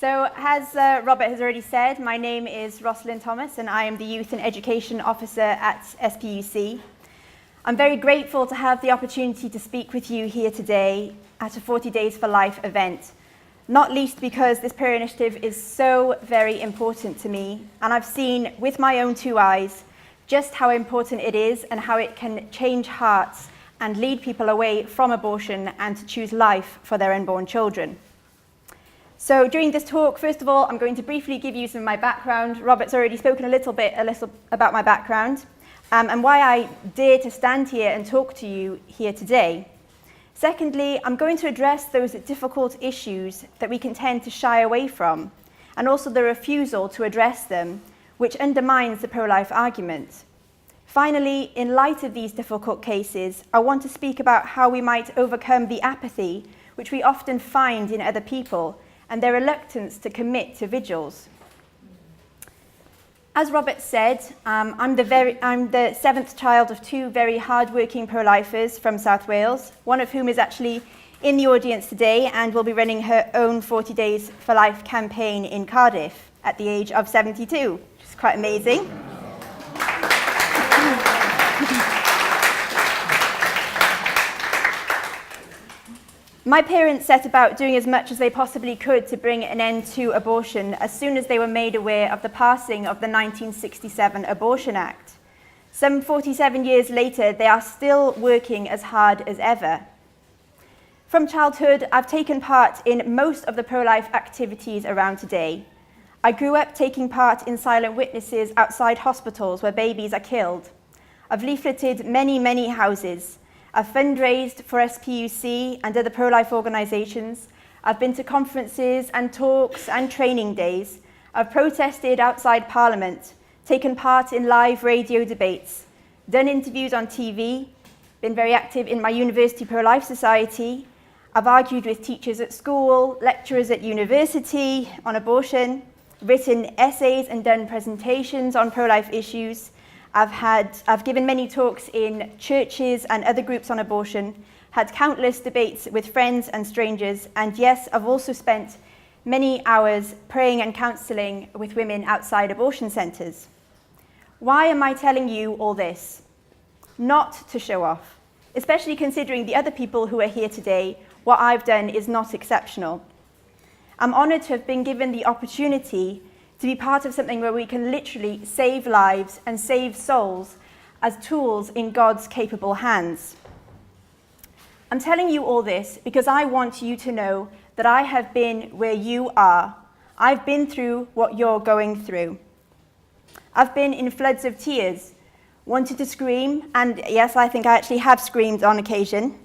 So as Robert has already said, my name is Rhoslyn Thomas and I am the Youth and Education Officer at SPUC. I'm very grateful to have the opportunity to speak with you here today at a 40 Days for Life event, not least because this prayer initiative is so very important to me, and I've seen with my own two eyes just how important it is and how it can change hearts and lead people away from abortion and to choose life for their unborn children. So during this talk, first of all, I'm going to briefly give you some of my background. Robert's already spoken a little about my background and why I dare to stand here and talk to you here today. Secondly, I'm going to address those difficult issues that we can tend to shy away from, and also the refusal to address them, which undermines the pro-life argument. Finally, in light of these difficult cases, I want to speak about how we might overcome the apathy which we often find in other people and their reluctance to commit to vigils. As Robert said, I'm the seventh child of two very hard-working pro-lifers from South Wales, one of whom is actually in the audience today and will be running her own 40 Days for Life campaign in Cardiff at the age of 72, which is quite amazing. My parents set about doing as much as they possibly could to bring an end to abortion as soon as they were made aware of the passing of the 1967 Abortion Act. Some 47 years later, they are still working as hard as ever. From childhood, I've taken part in most of the pro-life activities around today. I grew up taking part in silent witnesses outside hospitals where babies are killed. I've leafleted many houses. I've fundraised for SPUC and other pro-life organisations. I've been to conferences and talks and training days. I've protested outside Parliament, taken part in live radio debates, done interviews on TV, been very active in my university pro-life society. I've argued with teachers at school, lecturers at university on abortion, written essays and done presentations on pro-life issues. I've given many talks in churches and other groups on abortion, had countless debates with friends and strangers, and yes, I've also spent many hours praying and counselling with women outside abortion centres. Why am I telling you all this? Not to show off, especially considering the other people who are here today. What I've done is not exceptional. I'm honoured to have been given the opportunity to be part of something where we can literally save lives and save souls as tools in God's capable hands. I'm telling you all this because I want you to know that I have been where you are. I've been through what you're going through. I've been in floods of tears, wanted to scream, and yes, I think I actually have screamed on occasion.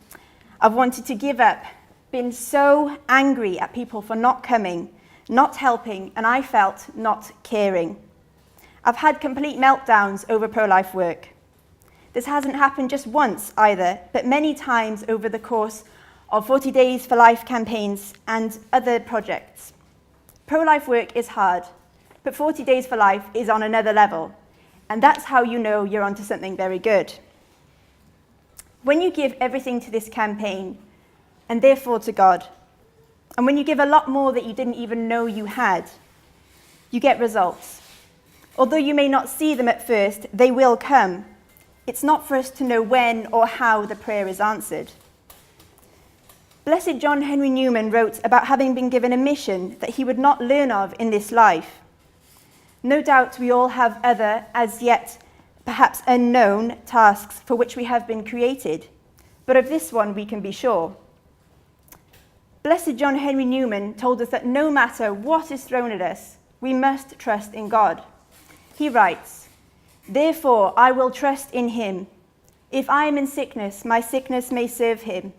I've wanted to give up, been so angry at people for not coming, not helping, and I felt not caring. I've had complete meltdowns over pro-life work. This hasn't happened just once either, but many times over the course of 40 Days for Life campaigns and other projects. Pro-life work is hard, but 40 Days for Life is on another level, and that's how you know you're onto something very good. When you give everything to this campaign, and therefore to God, and when you give a lot more that you didn't even know you had, you get results. Although you may not see them at first, they will come. It's not for us to know when or how the prayer is answered. Blessed John Henry Newman wrote about having been given a mission that he would not learn of in this life. No doubt we all have other, as yet perhaps unknown, tasks for which we have been created, but of this one we can be sure. Blessed John Henry Newman told us that no matter what is thrown at us, we must trust in God. He writes, "Therefore I will trust in him. If I am in sickness, my sickness may serve him.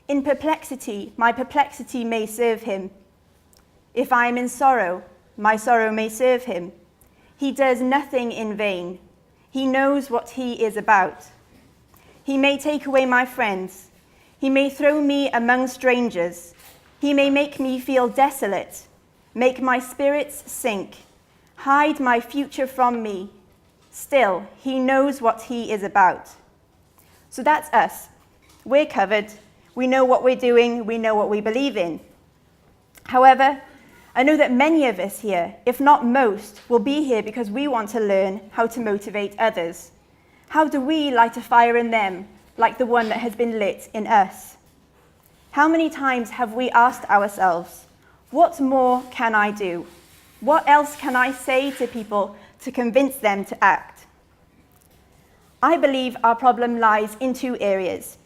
In perplexity, my perplexity may serve him. If I am in sorrow, my sorrow may serve him. He does nothing in vain. He knows what he is about. He may take away my friends. He may throw me among strangers. He may make me feel desolate, make my spirits sink, hide my future from me. Still, he knows what he is about." So that's us. We're covered. We know what we're doing. We know what we believe in. However, I know that many of us here, if not most, will be here because we want to learn how to motivate others. How do we light a fire in them like the one that has been lit in us? How many times have we asked ourselves, what more can I do? What else can I say to people to convince them to act? I believe our problem lies in two areas.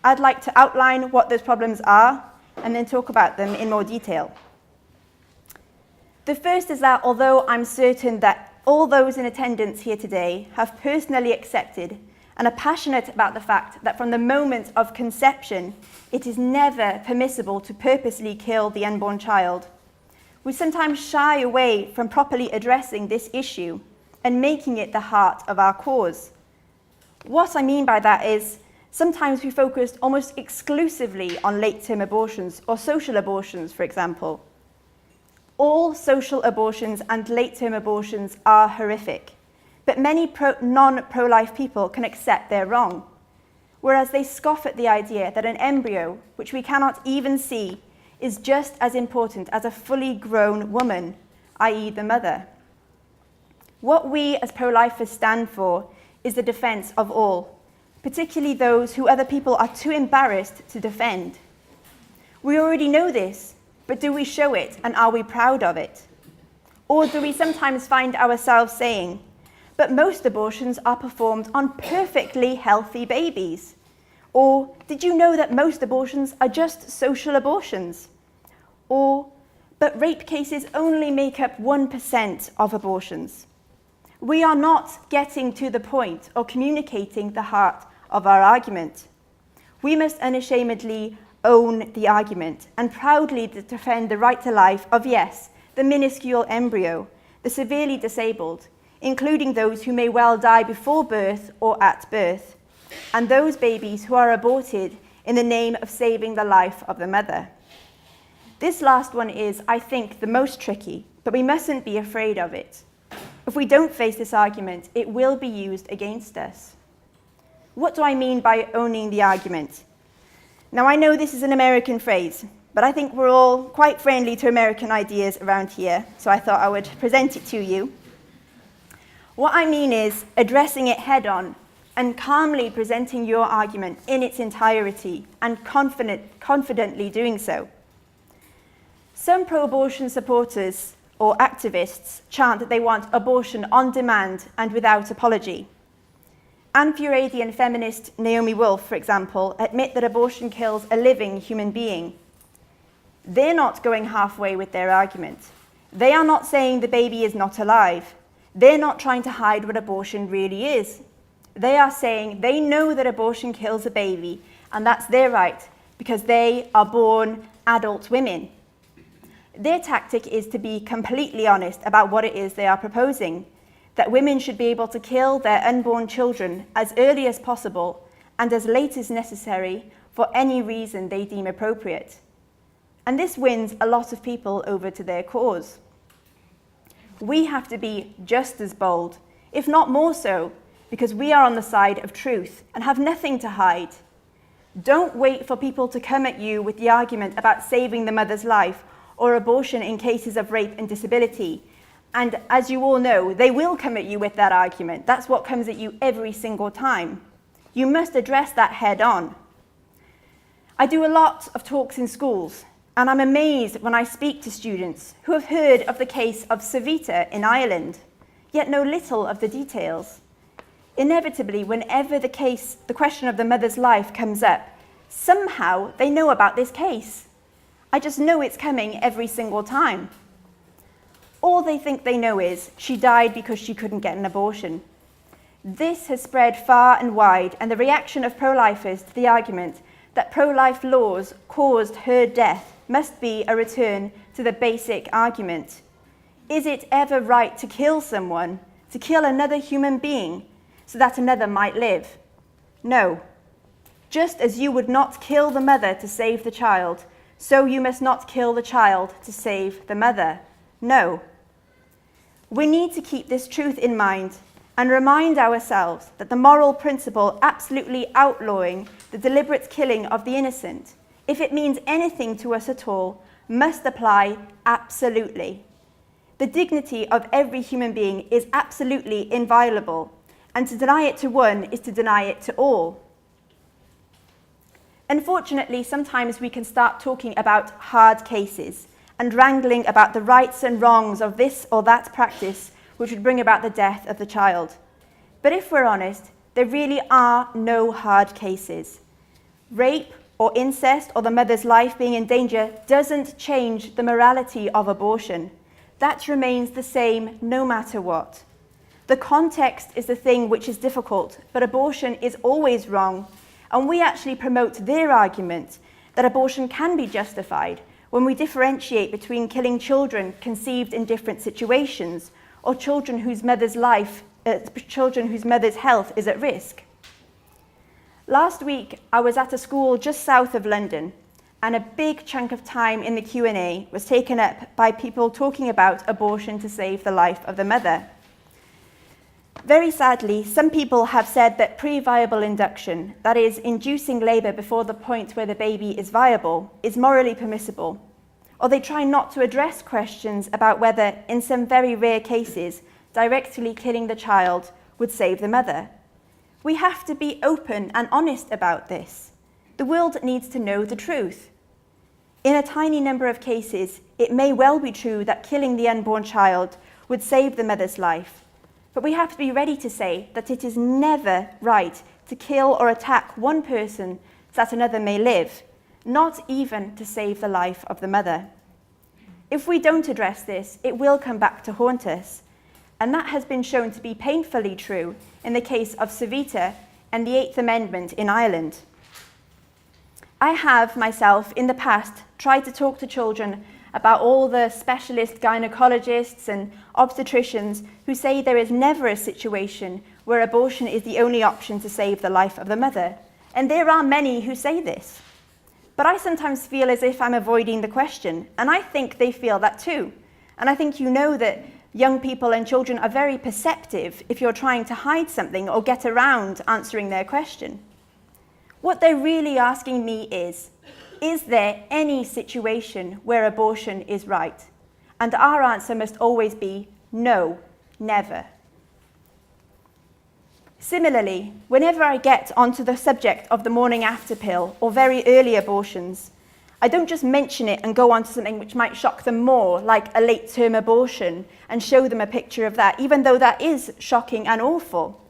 I'd like to outline what those problems are and then talk about them in more detail. The first is that although I'm certain that all those in attendance here today have personally accepted and are passionate about the fact that from the moment of conception, it is never permissible to purposely kill the unborn child, we sometimes shy away from properly addressing this issue and making it the heart of our cause. What I mean by that is, sometimes we focus almost exclusively on late-term abortions or social abortions, for example. All social abortions and late-term abortions are horrific, but many non-pro-life people can accept they're wrong, whereas they scoff at the idea that an embryo, which we cannot even see, is just as important as a fully grown woman, i.e. the mother. What we as pro-lifers stand for is the defense of all, particularly those who other people are too embarrassed to defend. We already know this, but do we show it and are we proud of it? Or do we sometimes find ourselves saying, but most abortions are performed on perfectly healthy babies? Or did you know that most abortions are just social abortions? Or, but rape cases only make up 1% of abortions. We are not getting to the point or communicating the heart of our argument. We must unashamedly own the argument and proudly defend the right to life of, yes, the minuscule embryo, the severely disabled, including those who may well die before birth or at birth, and those babies who are aborted in the name of saving the life of the mother. This last one is, I think, the most tricky, but we mustn't be afraid of it. If we don't face this argument, it will be used against us. What do I mean by owning the argument? Now, I know this is an American phrase, but I think we're all quite friendly to American ideas around here, so I thought I would present it to you. What I mean is addressing it head-on and calmly presenting your argument in its entirety and confidently doing so. Some pro-abortion supporters or activists chant that they want abortion on demand and without apology. Anti-Furadian feminist Naomi Wolf, for example, admit that abortion kills a living human being. They're not going halfway with their argument. They are not saying the baby is not alive. They're not trying to hide what abortion really is. They are saying they know that abortion kills a baby, and that's their right, because they are born adult women. Their tactic is to be completely honest about what it is they are proposing, that women should be able to kill their unborn children as early as possible and as late as necessary for any reason they deem appropriate. And this wins a lot of people over to their cause. We have to be just as bold, if not more so, because we are on the side of truth and have nothing to hide. Don't wait for people to come at you with the argument about saving the mother's life or abortion in cases of rape and disability. And as you all know, they will come at you with that argument. That's what comes at you every single time. You must address that head on. I do a lot of talks in schools, and I'm amazed when I speak to students who have heard of the case of Savita in Ireland, yet know little of the details. Inevitably, whenever the question of the mother's life comes up, somehow they know about this case. I just know it's coming every single time. All they think they know is she died because she couldn't get an abortion. This has spread far and wide, and the reaction of pro-lifers to the argument that pro-life laws caused her death must be a return to the basic argument. Is it ever right to kill someone, to kill another human being, so that another might live? No. Just as you would not kill the mother to save the child, so you must not kill the child to save the mother. No. We need to keep this truth in mind and remind ourselves that the moral principle absolutely outlawing the deliberate killing of the innocent, if it means anything to us at all, must apply absolutely. The dignity of every human being is absolutely inviolable, and to deny it to one is to deny it to all. Unfortunately, sometimes we can start talking about hard cases and wrangling about the rights and wrongs of this or that practice which would bring about the death of the child. But if we're honest, there really are no hard cases. Rape or incest or the mother's life being in danger doesn't change the morality of abortion. That remains the same no matter what. The context is the thing which is difficult, but abortion is always wrong, and we actually promote their argument that abortion can be justified when we differentiate between killing children conceived in different situations or children whose mother's health is at risk. Last week, I was at a school just south of London, and a big chunk of time in the Q&A was taken up by people talking about abortion to save the life of the mother. Very sadly, some people have said that pre-viable induction, that is, inducing labour before the point where the baby is viable, is morally permissible, or they try not to address questions about whether, in some very rare cases, directly killing the child would save the mother. We have to be open and honest about this. The world needs to know the truth. In a tiny number of cases, it may well be true that killing the unborn child would save the mother's life. But we have to be ready to say that it is never right to kill or attack one person so that another may live, not even to save the life of the mother. If we don't address this, it will come back to haunt us. And that has been shown to be painfully true in the case of Savita and the Eighth Amendment in Ireland. I have, myself, in the past, tried to talk to children about all the specialist gynecologists and obstetricians who say there is never a situation where abortion is the only option to save the life of the mother. And there are many who say this. But I sometimes feel as if I'm avoiding the question, and I think they feel that too. And I think you know that young people and children are very perceptive if you're trying to hide something or get around answering their question. What they're really asking me is there any situation where abortion is right? And our answer must always be no, never. Similarly, whenever I get onto the subject of the morning after pill or very early abortions, I don't just mention it and go on to something which might shock them more, like a late-term abortion, and show them a picture of that, even though that is shocking and awful.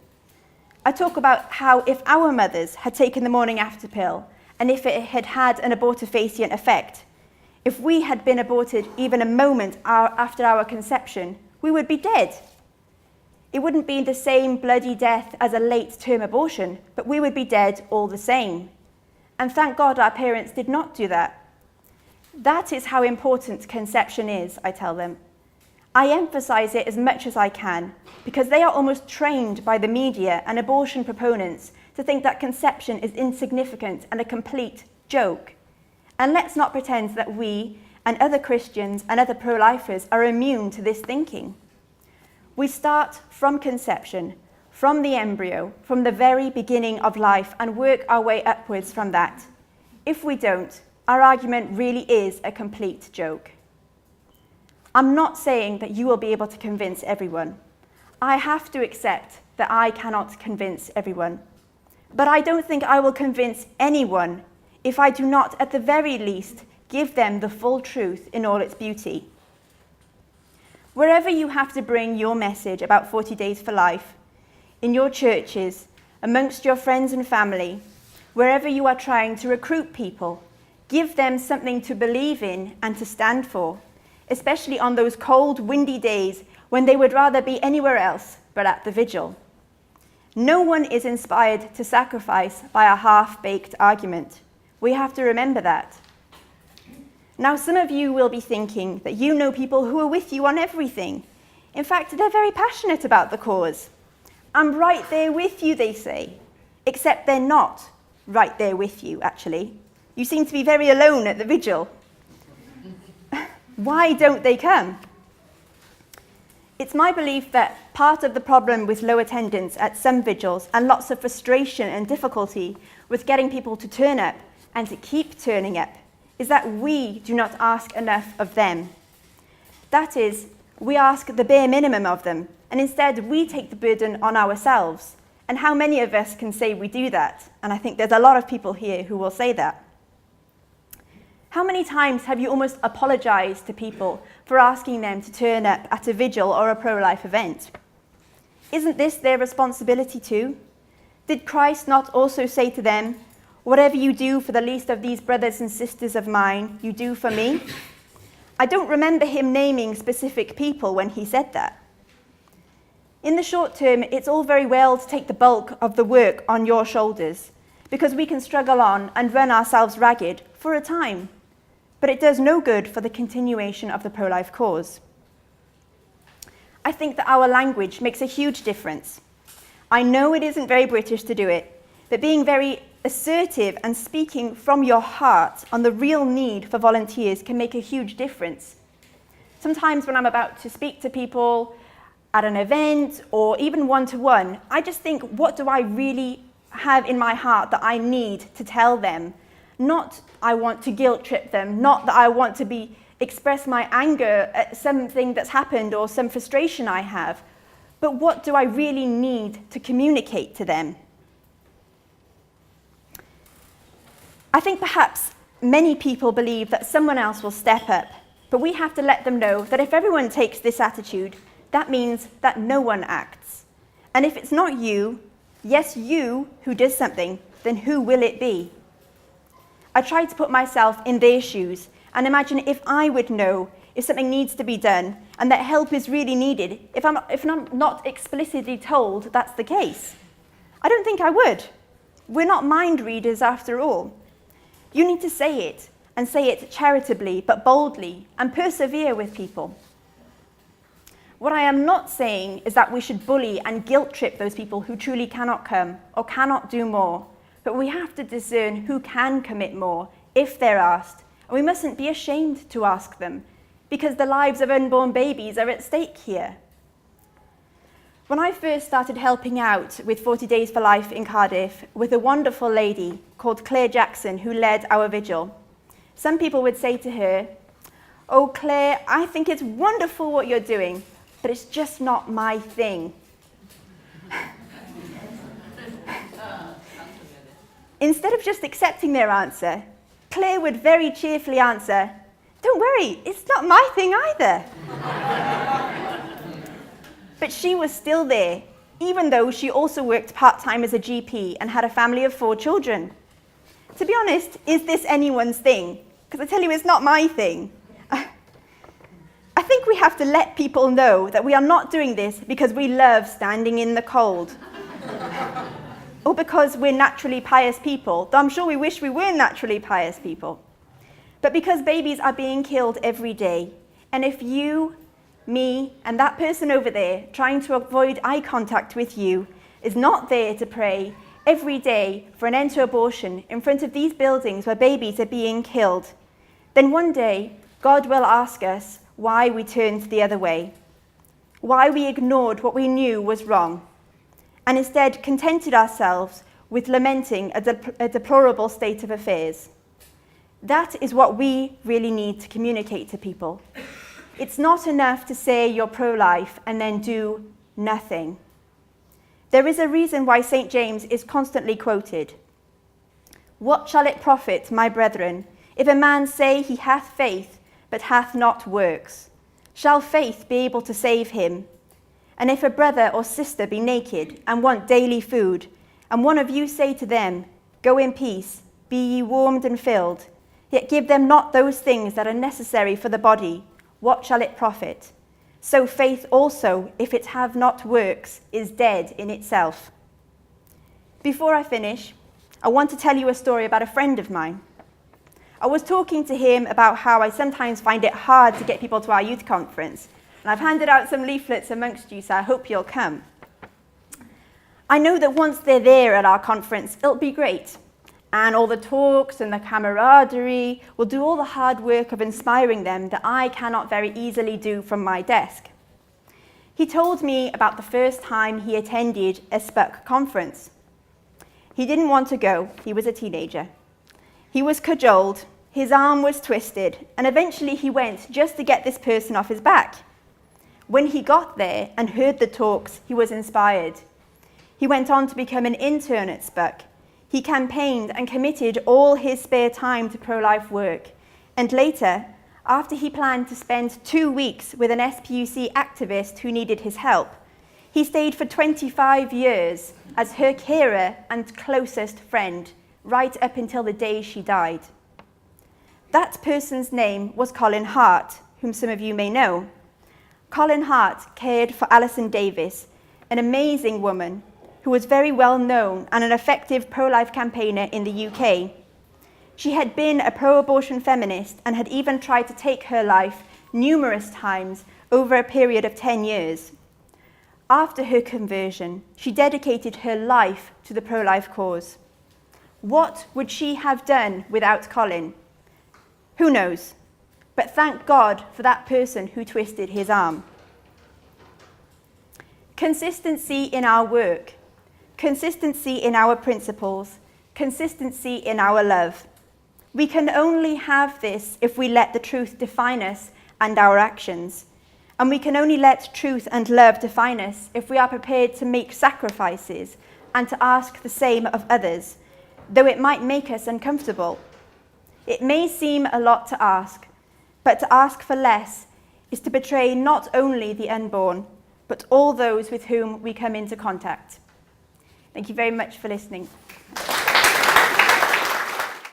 I talk about how if our mothers had taken the morning after pill, and if it had had an abortifacient effect, if we had been aborted even a moment after our conception, we would be dead. It wouldn't be the same bloody death as a late-term abortion, but we would be dead all the same. And thank God our parents did not do that. That is how important conception is, I tell them. I emphasize it as much as I can, because they are almost trained by the media and abortion proponents to think that conception is insignificant and a complete joke. And let's not pretend that we and other Christians and other pro-lifers are immune to this thinking. We start from conception, from the embryo, from the very beginning of life, and work our way upwards from that. If we don't, our argument really is a complete joke. I'm not saying that you will be able to convince everyone. I have to accept that I cannot convince everyone. But I don't think I will convince anyone if I do not, at the very least, give them the full truth in all its beauty. Wherever you have to bring your message about 40 Days for Life, in your churches, amongst your friends and family, wherever you are trying to recruit people, give them something to believe in and to stand for, especially on those cold, windy days when they would rather be anywhere else but at the vigil. No one is inspired to sacrifice by a half-baked argument. We have to remember that. Now, some of you will be thinking that you know people who are with you on everything. In fact, they're very passionate about the cause. I'm right there with you, they say. Except they're not right there with you, actually. You seem to be very alone at the vigil. Why don't they come? It's my belief that part of the problem with low attendance at some vigils and lots of frustration and difficulty with getting people to turn up and to keep turning up is that we do not ask enough of them. That is, we ask the bare minimum of them, and instead we take the burden on ourselves. And how many of us can say we do that? And I think there's a lot of people here who will say that. How many times have you almost apologized to people for asking them to turn up at a vigil or a pro-life event? Isn't this their responsibility too? Did Christ not also say to them, "Whatever you do for the least of these brothers and sisters of mine, you do for me"? I don't remember him naming specific people when he said that. In the short term, it's all very well to take the bulk of the work on your shoulders, because we can struggle on and run ourselves ragged for a time, but it does no good for the continuation of the pro-life cause. I think that our language makes a huge difference. I know it isn't very British to do it, but being very assertive and speaking from your heart on the real need for volunteers can make a huge difference. Sometimes when I'm about to speak to people at an event or even one-to-one, I just think, what do I really have in my heart that I need to tell them? Not I want to guilt trip them, not that I want to express my anger at something that's happened or some frustration I have, but what do I really need to communicate to them? I think perhaps many people believe that someone else will step up, but we have to let them know that if everyone takes this attitude, that means that no one acts. And if it's not you, yes, you who does something, then who will it be? I try to put myself in their shoes and imagine if I would know if something needs to be done and that help is really needed, if I'm not explicitly told that's the case. I don't think I would. We're not mind readers after all. You need to say it, and say it charitably but boldly, and persevere with people. What I am not saying is that we should bully and guilt trip those people who truly cannot come or cannot do more, but we have to discern who can commit more if they're asked, and we mustn't be ashamed to ask them, because the lives of unborn babies are at stake here. When I first started helping out with 40 Days for Life in Cardiff with a wonderful lady called Claire Jackson who led our vigil, some people would say to her, "Oh Claire, I think it's wonderful what you're doing, but it's just not my thing." Instead of just accepting their answer, Claire would very cheerfully answer, "Don't worry, it's not my thing either." But she was still there, even though she also worked part-time as a GP and had a family of 4 children. To be honest, is this anyone's thing? Because I tell you, it's not my thing. I think we have to let people know that we are not doing this because we love standing in the cold. Or because we're naturally pious people, though I'm sure we wish we were naturally pious people. But because babies are being killed every day, and if you, me, and that person over there trying to avoid eye contact with you is not there to pray every day for an end to abortion in front of these buildings where babies are being killed, then one day God will ask us why we turned the other way, why we ignored what we knew was wrong, and instead contented ourselves with lamenting a deplorable state of affairs. That is what we really need to communicate to people. It's not enough to say you're pro-life and then do nothing. There is a reason why St. James is constantly quoted. "What shall it profit, my brethren, if a man say he hath faith, but hath not works? Shall faith be able to save him? And if a brother or sister be naked and want daily food, and one of you say to them, Go in peace, be ye warmed and filled, yet give them not those things that are necessary for the body, what shall it profit? So faith also, if it have not works, is dead in itself." Before I finish, I want to tell you a story about a friend of mine. I was talking to him about how I sometimes find it hard to get people to our youth conference, and I've handed out some leaflets amongst you, so I hope you'll come. I know that once they're there at our conference, it'll be great, and all the talks and the camaraderie will do all the hard work of inspiring them that I cannot very easily do from my desk. He told me about the first time he attended a SPUC conference. He didn't want to go. He was a teenager. He was cajoled. His arm was twisted, and eventually he went just to get this person off his back. When he got there and heard the talks, he was inspired. He went on to become an intern at SPUC. He campaigned and committed all his spare time to pro-life work. And later, after he planned to spend 2 weeks with an SPUC activist who needed his help, he stayed for 25 years as her carer and closest friend, right up until the day she died. That person's name was Colin Hart, whom some of you may know. Colin Hart cared for Alison Davis, an amazing woman who was very well known and an effective pro-life campaigner in the UK. She had been a pro-abortion feminist and had even tried to take her life numerous times over a period of 10 years. After her conversion, she dedicated her life to the pro-life cause. What would she have done without Colin? Who knows? But thank God for that person who twisted his arm. Consistency in our work, consistency in our principles, consistency in our love. We can only have this if we let the truth define us and our actions. And we can only let truth and love define us if we are prepared to make sacrifices and to ask the same of others, though it might make us uncomfortable. It may seem a lot to ask, but to ask for less is to betray not only the unborn, but all those with whom we come into contact. Thank you very much for listening.